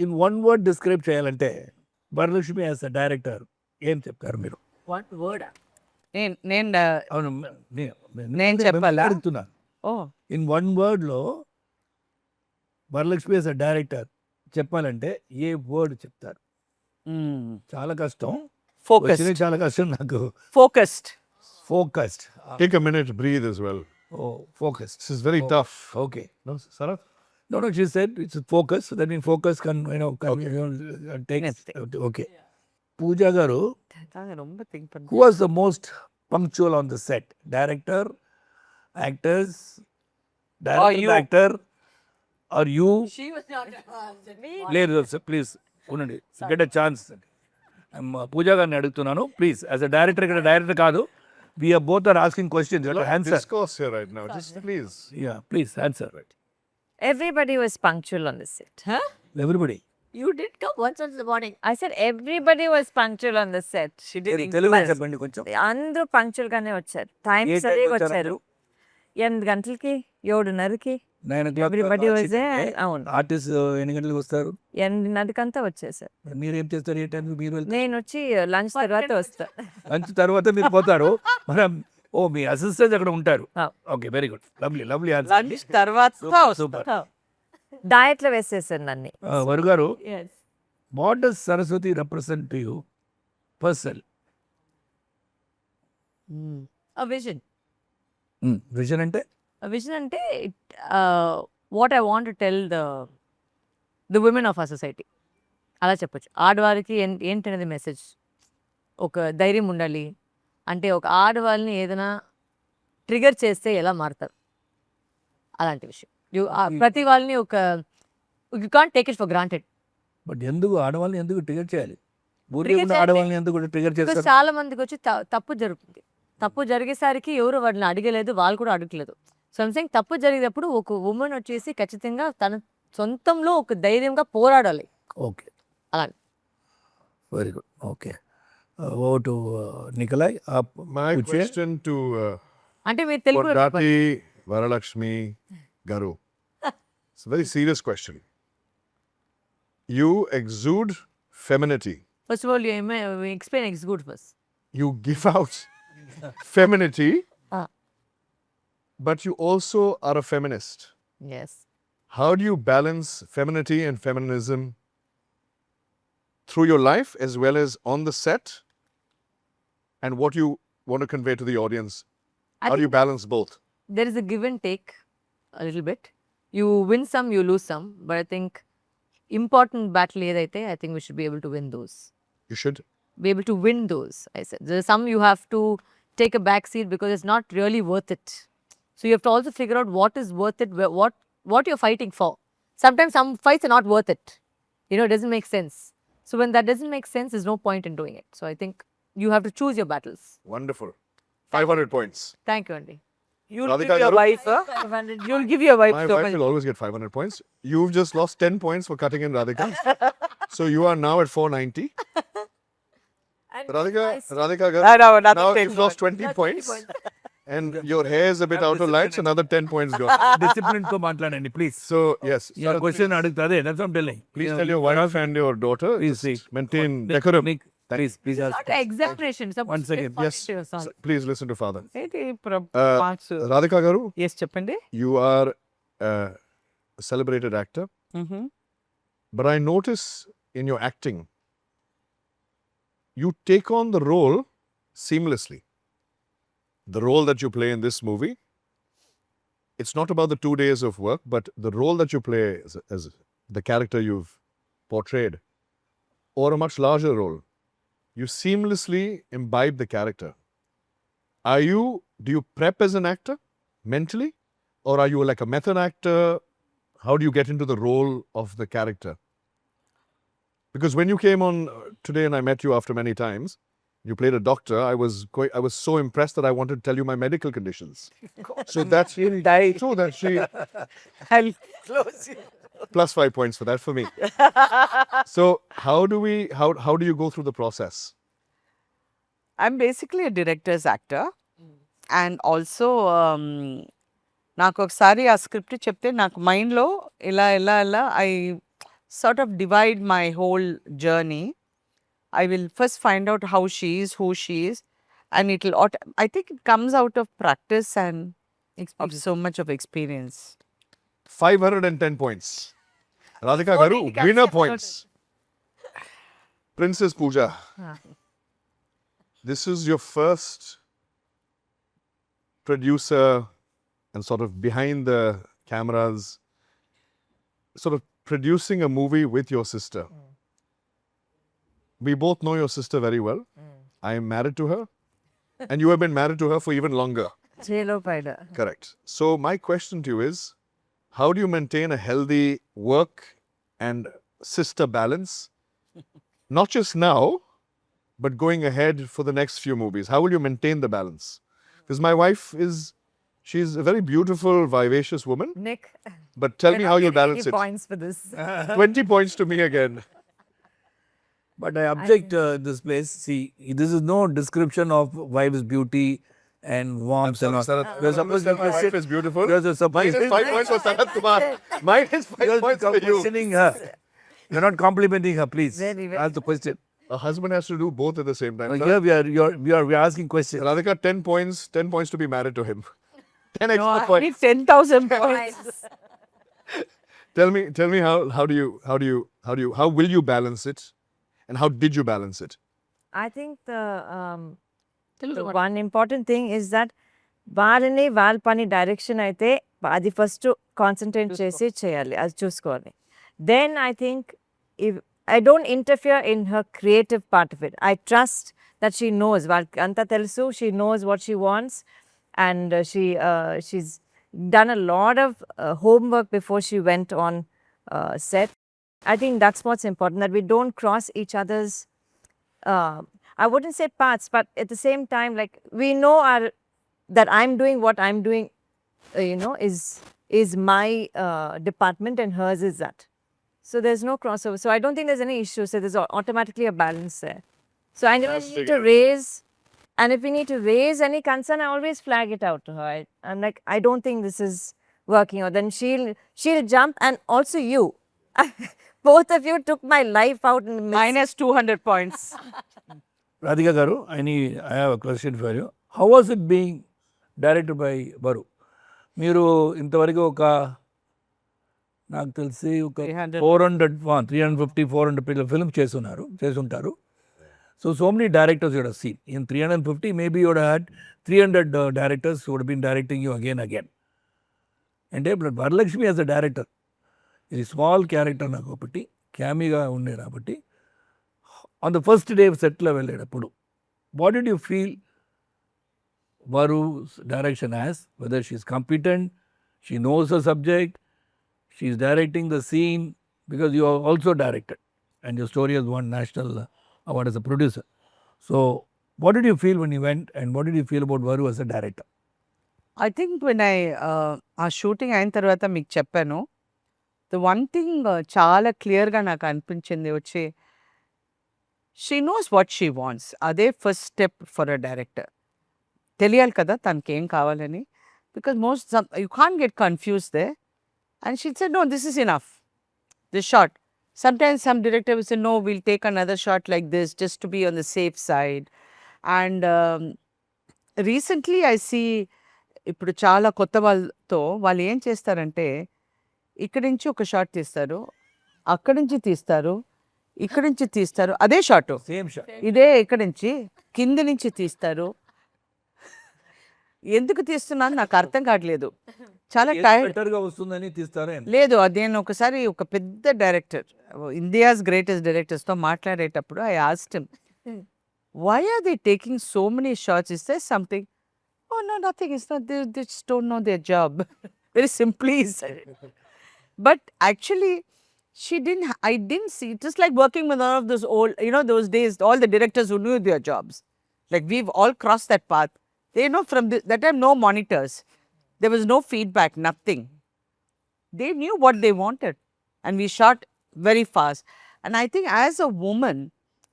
In one word describe చేయాలంటే Varalakshmi as a director ఏం చెప్తారు మీరు? One word. నేను అవును నేను చెప్పాలా? అడుగుతున్నా. ఓ ఇన్ వన్ వర్డ్లో వరలక్ష్మి యాజ్ అ డైరెక్టర్ చెప్పాలంటే ఏ వర్డ్ చెప్తారు? చాలా కష్టం. ఫోకస్ వచ్చినవి చాలా కష్టం నాకు. Focused focused. Take a minute, breathe as well. Oh focused. This is very tough. Okay. No, Sarath? No, she said it's focus. That means focus can, take. Okay. Pooja garu, ரொம்ப think பண்ண who was the most punctual on the set? Director, actors, director, you. actor, or you? She was not. Please, please, unandi. Get a chance. I'm Pooja గారిని అడుగుతున్నాను. Please, as a director, ఇక్కడ director కాదు. We are both are asking questions. You have to answer. Discourse here right now. Just please. Yeah, please answer. Everybody was punctual on the set. Huh? Everybody. You did come once in the morning. I said everybody was punctual on the set. She did Telugu చెప్పండి కొంచెం. అందరూ punctual గానే వచ్చారు. Time ఏ సరిగా time వచ్చారు. 8 గంటలకి 7:30కి 9 o'clock. Everybody was అవును. Artist ఎన్ని గంటలకు వస్తారు? 8:30కంతా వచ్చేసారు. మీరు ఏం చేస్తారు? ఏ టైం మీరు వెళ్తారు? నేను వచ్చి లంచ్ తర్వాత వస్తా. లంచ్ తర్వాత మీరు పోతారు. మనం మీ అసిస్టెంట్స్ అక్కడ ఉంటారు. ఆ. Okay, very good, lovely lovely lunch తర్వాత సూపర్. డయట్ లో వేసేసారు నన్ను. వరు గారు, Yes. What does Saraswati represent to you personal? A vision. Vision అంటే A vision అంటే what I want to tell the women of our society. అలా చెప్పొచ్చు. ఆడవారికి ఏంటనేది మెసేజ్. ఒక ధైర్యం ఉండాలి. అంటే ఒక ఆడవాళ్ళని ఏదైనా ట్రిగర్ చేస్తే ఎలా మారుతారు అలాంటి విషయం. ప్రతి వాళ్ళని ఒక you can't take it for granted. But ఎందుకు ఆడవాళ్ళని ఎందుకు ట్రిగర్ చేయాలి? ఊరికే Trigger ఉన్న చేయాలి. ఆడవాళ్ళని ఎందుకు ట్రిగర్ బికాస్ చేస్తారు? చాలా మందికి వచ్చి తప్పు జరుగుతుంది. తప్పు జరిగేసరికి ఎవరు వాడిని అడగలేదు, వాళ్ళు కూడా అడగలేదు. సో సంథింగ్ తప్పు జరిగేటప్పుడు ఒక ఉమెన్ వచ్చేసి ఖచ్చితంగా తన సొంతంలో ఒక ధైర్యంగా పోరాడాలి. ఓకే, అలా వెరీ గుడ్. ఓకే, ఓ టు నికలై. My question to అంటే మీరు Telugu Kodati Varalaxmi Garu. It's a very serious question. You exude femininity. First of all you explain execute first. You give out femininity, Ah. but you also are a feminist. Yes. How do you balance femininity and feminism through your life as well as on the set? And what you want to convey to the audience? How do you balance both? There is a give and take a little bit. You win some, you lose some. But I think important battle ఏదైతే I think we should be able to win those. You should. Be able to win those, I said. There's some you have to take a back seat because it's not really worth it. So you have to also figure out what is worth it, what you're fighting for. Sometimes some fights are not worth it. You know, it doesn't make sense. So when that doesn't make sense, there's no point in doing it. So I think you have to choose your battles. Wonderful. 500 points. Thank you, Andy. you'll Radhika give your garu? wife you'll give your wife My so wife much. will always get 500 points. You've just lost 10 points for cutting in Radhika. So you are now at 490. Radhika garu, No, nothing now takes you've lost 20 points. And your hair is a bit out of line, so another 10 points gone. Discipline తో మాట్లాడండి please. So, yes. Sarath, question అడుగుతుంది. That's what I'm telling. please tell your wife and your daughter, Please see. maintain decorum. Please Not an exaggeration. One second. Yes. Please listen to father. ఏంటి marks? Radhika garu, yes చెప్పండి. you are a celebrated actor, but I notice in your acting, you take on the role seamlessly. The role that you play in this movie, it's not about the 2 days of work, but the role that you play as the character you've portrayed, or a much larger role, you seamlessly imbibe the character. Do you prep as an actor mentally, or are you like a method actor? How do you get into the role of the character? Because when you came on today and I met you after many times, you played a doctor. I was so impressed that I wanted to tell you my medical conditions. So that's You'll die. true that she I'll close you. plus 5 points for that for me. So how do you go through the process? I'm basically a director's actor and also నాకు ఒకసారి ఆ script చెప్తే నాకు మైండ్లో ఇలా I sort of divide my whole journey. I will first find out how she is, who she is, and I think it comes out of practice and of so much of experience. 510 points. Radhika Garu, winner points. Princess Pooja. This is your first producer and sort of behind the cameras, sort of producing a movie with your sister. We both know your sister very well. I am married to her, and you have been married to her for even longer. చేలో పైన Correct. So my question to you is, how do you maintain a healthy work and sister balance? Not just now, but going ahead for the next few movies. How will you maintain the balance? Because my wife she's a very beautiful, vivacious woman. Nick, But tell me how you'll balance it. points for this. 20 points to me again. But I object this place. See, this is no description of wife's beauty and warmth and all. Sarath, We're supposed to my wife is beautiful. You're supposed Minus 5 points for Sarath Kumar. Minus 5 you're points for you. questioning her. You're not complimenting her, please. Very, very- That's the question. A husband has to do both at the same time. Here we are asking questions. Radhika, 10 points to be married to him. 10 No, extra I points. need 10,000 points. Tell me how will you balance it, and how did you balance it? I think the one important thing is that వాళ్ళని వాళ్ళ పని direction అయితే అది first concentrate చేసి చేయాలి, అది చూసుకోవాలి. Then I think if I don't interfere in her creative part of it. I trust that she knows, వాళ్ళకి అంతా తెలుసు, she knows what she wants, and she's done a lot of homework before she went on set. I think that's what's important, that we don't cross each other's I wouldn't say paths, but at the same time, like, we know that I'm doing what I'm doing, is my department, and hers is that. So there's no crossover. So I don't think there's any issue. So there's automatically a balance there. So I never need to raise, and if we need to raise any concern, I always flag it out to her. I'm like, I don't think this is working, or then she'll jump, and also you. Both of you took my life out in the midst. Minus 200 points. Radhika Garu, I have a question for you. How was it being directed by Varu? మీరు ఇంతవరకు నాకు తెలిసి 350-400 films చేసుంటారు. So many directors you would have seen. In 350, maybe you would have had 300 directors who would have been directing you again. And Varalaxmi as a director, ఇది small character నాకు ఒకటి క్యామీగా ఉండే కాబట్టి ఆన్ ద ఫస్ట్ డే సెట్లో వెళ్ళేటప్పుడు what did you feel Varu's direction as, whether she's competent, she knows her subject, she's directing the scene, because you are also directed and your story has won national award as a producer. So what did you feel when you went, and what did you feel about Varu as a director? I think when ఆ shooting అయిన తర్వాత మీకు చెప్పాను, the one thing చాలా క్లియర్గా నాకు అనిపించింది వచ్చి, she knows what she wants. అదే first step for a director. తెలియాలి కదా తనకి ఏం కావాలని, because you can't get confuse they. And she said, no, this is enough, this shot. Sometimes some director will say, no, we'll take another shot like this just to be on the safe side. And recently I see, ఇప్పుడు చాలా కొత్త వాళ్ళతో వాళ్ళు ఏం చేస్తారంటే, ఇక్కడి నుంచి ఒక షాట్ తీస్తారు, అక్కడి నుంచి తీస్తారు, ఇక్కడి నుంచి తీస్తారు, అదే షాటు Same shot. ఇదే ఇక్కడి నుంచి కింది నుంచి తీస్తారు. ఎందుకు తీస్తున్నాను నాకు అర్థం కావట్లేదు. చాలా టైర్డ్. బెటర్గా వస్తుందని తీస్తారా? లేదు, అది నేను ఒకసారి ఒక పెద్ద డైరెక్టర్, ఇండియాస్ గ్రేటెస్ట్ డైరెక్టర్స్తో మాట్లాడేటప్పుడు I asked him, why are they taking so many shots? Is there something? Oh no, nothing, it's not, they just don't know their job. Very simply said it. But actually I didn't see, it is like working with all of those old, those days, all the directors who knew their jobs. Like, we've all crossed that path. They know from that time, no monitors. There was no feedback, nothing. They knew what they wanted. And we shot very fast. And I think as a woman,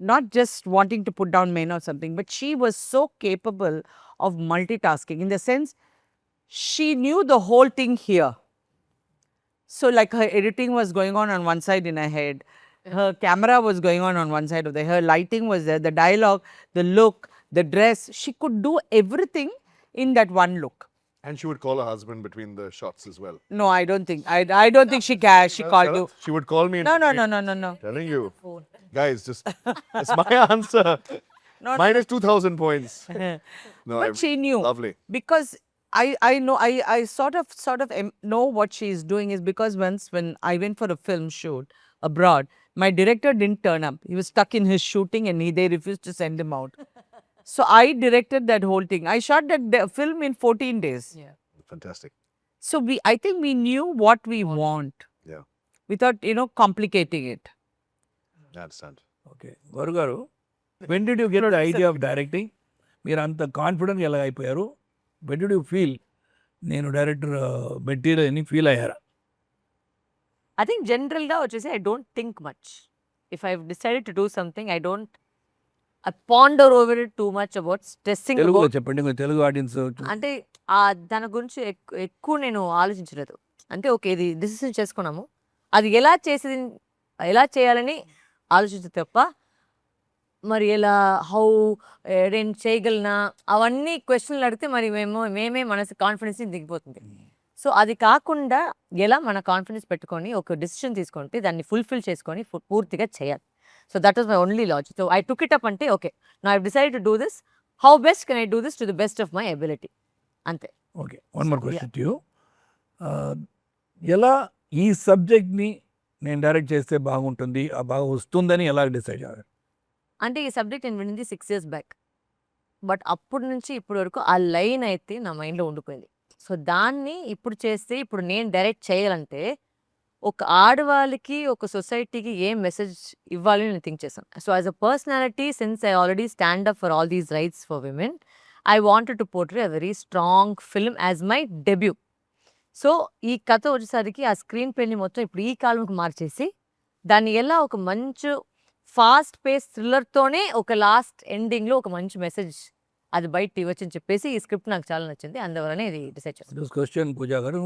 not just wanting to put down men or something, but she was so capable of multitasking, in the sense, she knew the whole thing here. So like her editing was going on one side in her head. Her camera was going on one side of the, her lighting was there, the dialogue, the look, the dress. She could do everything in that one look. And she would call her husband between the shots as well. No, I don't think. I don't think she called you. She would call me. No, no, no, no, no, no. Telling you, guys, just it's my answer. Minus 2,000 points. No, But she knew. Lovely. Because I know, I sort of know what she's doing is because once when I went for a film shoot abroad, my director didn't turn up. He was stuck in his shooting and they refused to send him out. So I directed that whole thing. I shot that film in 14 days. Yeah. Fantastic. So I think we knew what we want. Yeah. Without, complicating it. I understand. Okay వరు గారు when did you get the idea of directing? మీరు అంత confident ఎలా అయిపోయారు? When did you feel నేను director material అని feel అయ్యారా? I think జనరల్గా వచ్చేసి I don't think much. If I decided to do something I don't ponder over it too much about stressing. తెలుగులో చెప్పండి, కొంచెం తెలుగు ఆడియన్స్. అంటే దాని గురించి ఎక్కువ నేను ఆలోచించలేదు. అంటే ఓకే ఇది డిసిషన్ చేసుకున్నాము, అది ఎలా చేయాలని ఆలోచించే తప్ప మరి ఎలా నేను చేయగలనా అవన్నీ క్వశ్చన్లు అడిగితే మరి మేమే మనసు కాన్ఫిడెన్స్ దిగిపోతుంది. సో అది కాకుండా ఎలా మన కాన్ఫిడెన్స్ పెట్టుకొని ఒక డిసిషన్ తీసుకుంటే దాన్ని ఫుల్ఫిల్ చేసుకొని పూర్తిగా చేయాలి. So that was my only logic. So I took it up అంటే okay now I decide to do this, how best can I do this to the best of my ability, అంతే. Okay, one more question to you. ఎలా ఈ సబ్జెక్ట్ని నేను direct చేస్తే బాగుంటుంది, బాగా వస్తుందని ఎలా డిసైడ్ చేయాలి? అంటే ఈ సబ్జెక్ట్ నేను వినింది 6 years బ్యాక్. బట్ అప్పటి నుంచి ఇప్పటి వరకు ఆ లైన్ అయితే నా మైండ్లో ఉండిపోయింది. సో దాన్ని ఇప్పుడు చేస్తే ఇప్పుడు నేను డైరెక్ట్ చేయాలంటే ఒక ఆడవాళ్ళకి ఒక సొసైటీకి ఏం మెసేజ్ ఇవ్వాలి నేను థింక్ చేశాను. So as a personality since I already stand up for all these rights for women, I wanted to portray a very strong film as my debut. So ఈ కథ వచ్చేసరికి ఆ స్క్రీన్ ప్లేని మొత్తం ఇప్పుడు ఈ కాలంకి మార్చేసి దాన్ని ఎలా ఒక మంచి ఫాస్ట్ పేస్ థ్రిల్లర్తోనే ఒక లాస్ట్ ఎండింగ్లో ఒక మంచి మెసేజ్ అది బయట ఇవ్వచ్చు అని చెప్పేసి ఈ స్క్రిప్ట్ నాకు చాలా నచ్చింది, అందువలనే ఇది డిసైడ్ చేస్తాను. క్వశ్చన్ పూజా గారు,